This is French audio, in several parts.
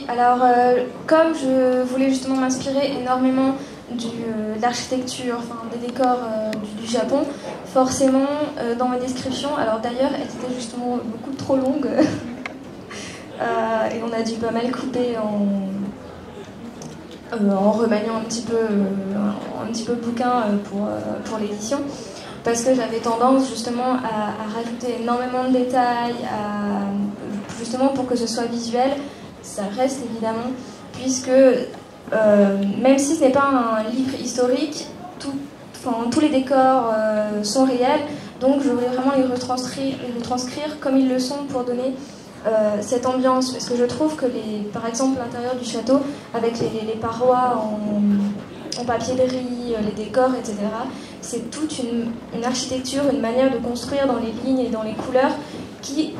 alors comme je voulais justement m'inspirer énormément de l'architecture, enfin des décors du Japon, forcément dans ma description, alors d'ailleurs elle était justement beaucoup trop longue et on a dû pas mal couper en remaniant un petit peu le bouquin pour l'édition, parce que j'avais tendance justement à rajouter énormément de détails, justement pour que ce soit visuel. Ça reste évidemment, puisque même si ce n'est pas un livre historique, tous les décors sont réels, donc je voulais vraiment les retranscrire comme ils le sont pour donner cette ambiance, parce que je trouve que par exemple l'intérieur du château, avec les parois en papier-gris, les décors, etc., c'est toute une architecture, une manière de construire dans les lignes et dans les couleurs qui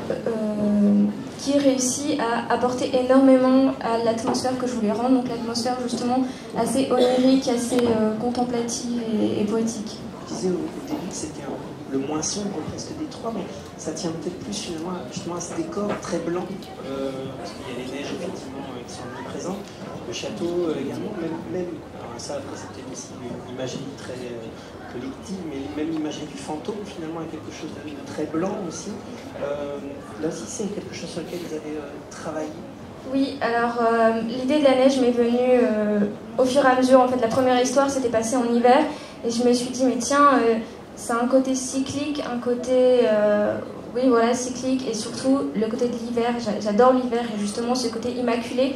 réussit à apporter énormément à l'atmosphère que je voulais rendre, donc l'atmosphère justement assez onirique, assez contemplative et poétique. Je disais au début que c'était le moins sombre presque des trois, mais ça tient peut-être plus finalement justement à ce décor très blanc, parce qu'il y a les neiges effectivement qui sont présentes, le château également, même alors ça après c'est peut-être aussi une imagerie très collective, mais même l'imagerie du fantôme finalement est quelque chose de très blanc aussi. Là aussi c'est quelque chose sur lequel vous avez travaillé. Oui, alors l'idée de la neige m'est venue au fur et à mesure. En fait, la première histoire s'était passée en hiver, et je me suis dit mais tiens, c'est un côté cyclique, un côté oui voilà cyclique, et surtout le côté de l'hiver. J'adore l'hiver, et justement ce côté immaculé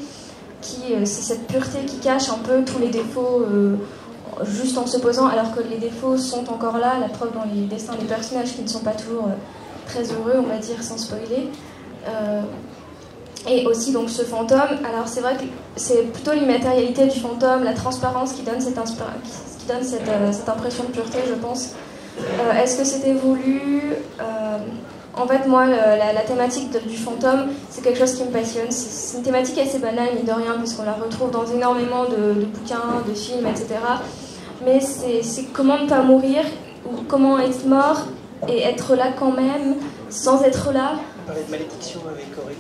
c'est cette pureté qui cache un peu tous les défauts juste en se posant, alors que les défauts sont encore là, la preuve dans les destins des personnages qui ne sont pas toujours très heureux, on va dire, sans spoiler. Et aussi donc ce fantôme, alors c'est vrai que c'est plutôt l'immatérialité du fantôme, la transparence qui donne cette impression de pureté, je pense. Est-ce que c'était voulu En fait, moi, la thématique du fantôme, c'est quelque chose qui me passionne. C'est une thématique assez banale, mine de rien, puisqu'on la retrouve dans énormément de bouquins, de films, etc. Mais c'est comment ne pas mourir, ou comment être mort et être là quand même, sans être là. On parlait de malédiction avec Aurélie.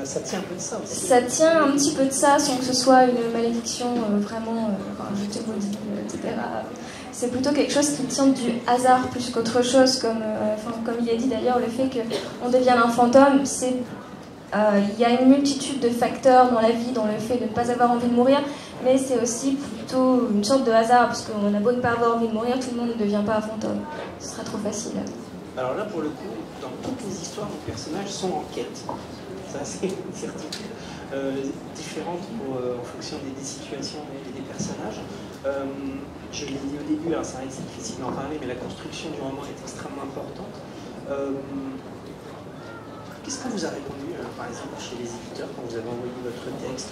Ça tient un peu de ça aussi. Ça tient un petit peu de ça, sans que ce soit une malédiction vraiment, je te maudis, etc. C'est plutôt quelque chose qui tient du hasard plus qu'autre chose, comme il a dit d'ailleurs, le fait qu'on devienne un fantôme, il y a une multitude de facteurs dans la vie, dans le fait de ne pas avoir envie de mourir, mais c'est aussi plutôt une sorte de hasard, parce qu'on a beau ne pas avoir envie de mourir, tout le monde ne devient pas un fantôme. Ce sera trop facile. Alors là, pour le coup, dans toutes les histoires, les personnages sont en quête. Ça, c'est une certitude différente en fonction des situations et des personnages. Je l'ai dit au début, alors c'est vrai que c'est difficile d'en parler, mais la construction du roman est extrêmement importante. Qu'est-ce que vous a répondu, par exemple, chez les éditeurs, quand vous avez envoyé votre texte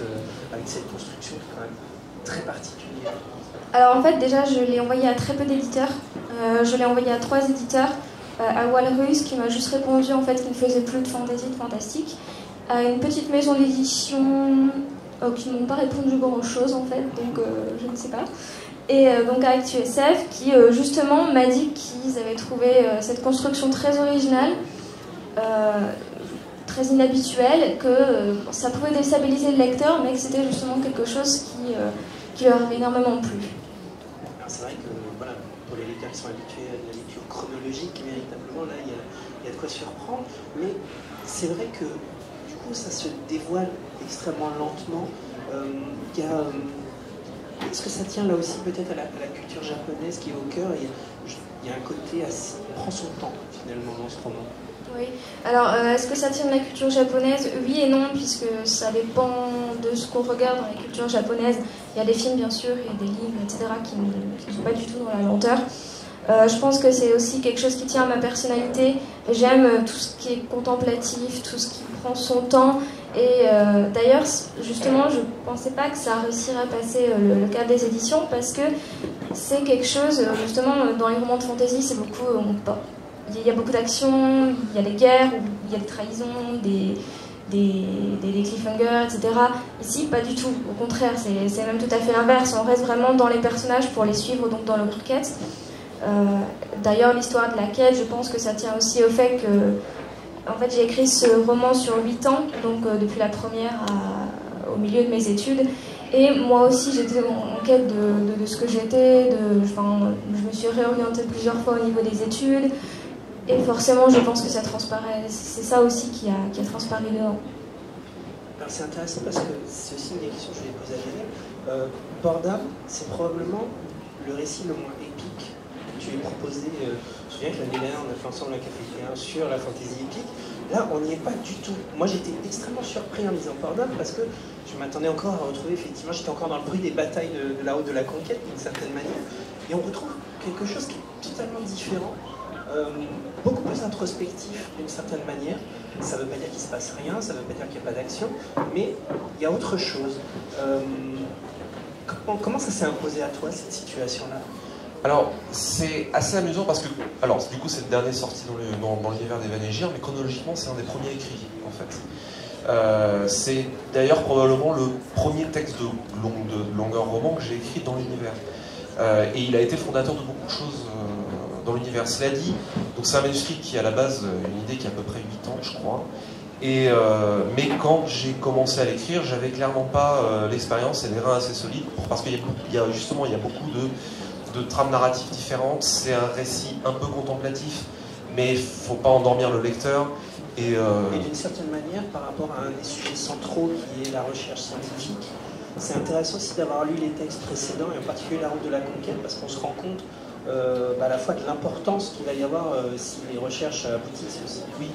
avec cette construction qui est quand même très particulière? Alors en fait, déjà, je l'ai envoyé à très peu d'éditeurs. Je l'ai envoyé à 3 éditeurs. À Walrus, qui m'a juste répondu en fait qu'il ne faisait plus de fantasy, de fantastique. À une petite maison d'édition qui ne m'ont pas répondu grand-chose en fait, donc je ne sais pas. Et donc à ActuSF, qui justement m'a dit qu'ils avaient trouvé cette construction très originale, très inhabituelle, que ça pouvait déstabiliser le lecteur, mais que c'était justement quelque chose qui leur avait énormément plu. Alors c'est vrai que voilà, pour les lecteurs qui sont habitués à la lecture chronologique, véritablement là il y a de quoi surprendre, mais c'est vrai que du coup ça se dévoile extrêmement lentement. Est-ce que ça tient là aussi peut-être à la culture japonaise qui est au cœur? Il y a un côté assez, on prend son temps finalement dans ce roman. Oui, alors est-ce que ça tient de la culture japonaise? Oui et non, puisque ça dépend de ce qu'on regarde dans la culture japonaise. Il y a des films bien sûr, il y a des livres, etc. qui ne sont pas du tout dans la lenteur. Je pense que c'est aussi quelque chose qui tient à ma personnalité. J'aime tout ce qui est contemplatif, tout ce qui prend son temps. Et d'ailleurs, justement, je ne pensais pas que ça réussirait à passer le cap des éditions, parce que c'est quelque chose, justement, dans les romans de fantasy, c'est beaucoup... il y a beaucoup d'action, il y a des guerres, il y a des trahisons, des cliffhangers, etc. Ici, pas du tout. Au contraire, c'est même tout à fait l'inverse. On reste vraiment dans les personnages pour les suivre, donc dans leur quête. D'ailleurs, l'histoire de la quête, je pense que ça tient aussi au fait que, en fait, j'ai écrit ce roman sur 8 ans, donc depuis la première milieu de mes études. Et moi aussi, j'étais en quête de ce que j'étais. Je me suis réorientée plusieurs fois au niveau des études. Et forcément, je pense que ça transparaît. C'est ça aussi qui a transparu dedans. Alors c'est intéressant parce que c'est aussi une des questions que je voulais poser à Lionel. Port d'âme, c'est probablement le récit le moins épique que tu aies proposé. Je me souviens que l'année dernière, on a fait ensemble un café sur la fantaisie épique. Là, on n'y est pas du tout. Moi, j'étais extrêmement surpris en lisant Port d'âme parce que je m'attendais encore à retrouver, effectivement, j'étais encore dans le bruit des batailles de la haute de la conquête, d'une certaine manière. Et on retrouve quelque chose qui est totalement différent. Beaucoup plus introspectif d'une certaine manière. Ça ne veut pas dire qu'il ne se passe rien, ça ne veut pas dire qu'il n'y a pas d'action, mais il y a autre chose. Comment ça s'est imposé à toi, cette situation-là? Alors, c'est assez amusant parce que, alors, du coup, c'est le dernier sorti dans l'univers des Vanégir, mais chronologiquement, c'est un des premiers écrits, en fait. C'est d'ailleurs probablement le premier texte de longueur roman que j'ai écrit dans l'univers. Et il a été le fondateur de beaucoup de choses dans l'univers. Cela dit, donc c'est un manuscrit qui, à la base, une idée qui a à peu près 8 ans, je crois. Mais quand j'ai commencé à l'écrire, j'avais clairement pas l'expérience et les reins assez solides, parce qu'il y a justement beaucoup de trames narratives différentes. C'est un récit un peu contemplatif, mais il ne faut pas endormir le lecteur. Et d'une certaine manière, par rapport à un des sujets centraux qui est la recherche scientifique, c'est intéressant aussi d'avoir lu les textes précédents, et en particulier La route de la conquête, parce qu'on se rend compte à la fois de l'importance qu'il va y avoir si les recherches aboutissent aussi. Oui,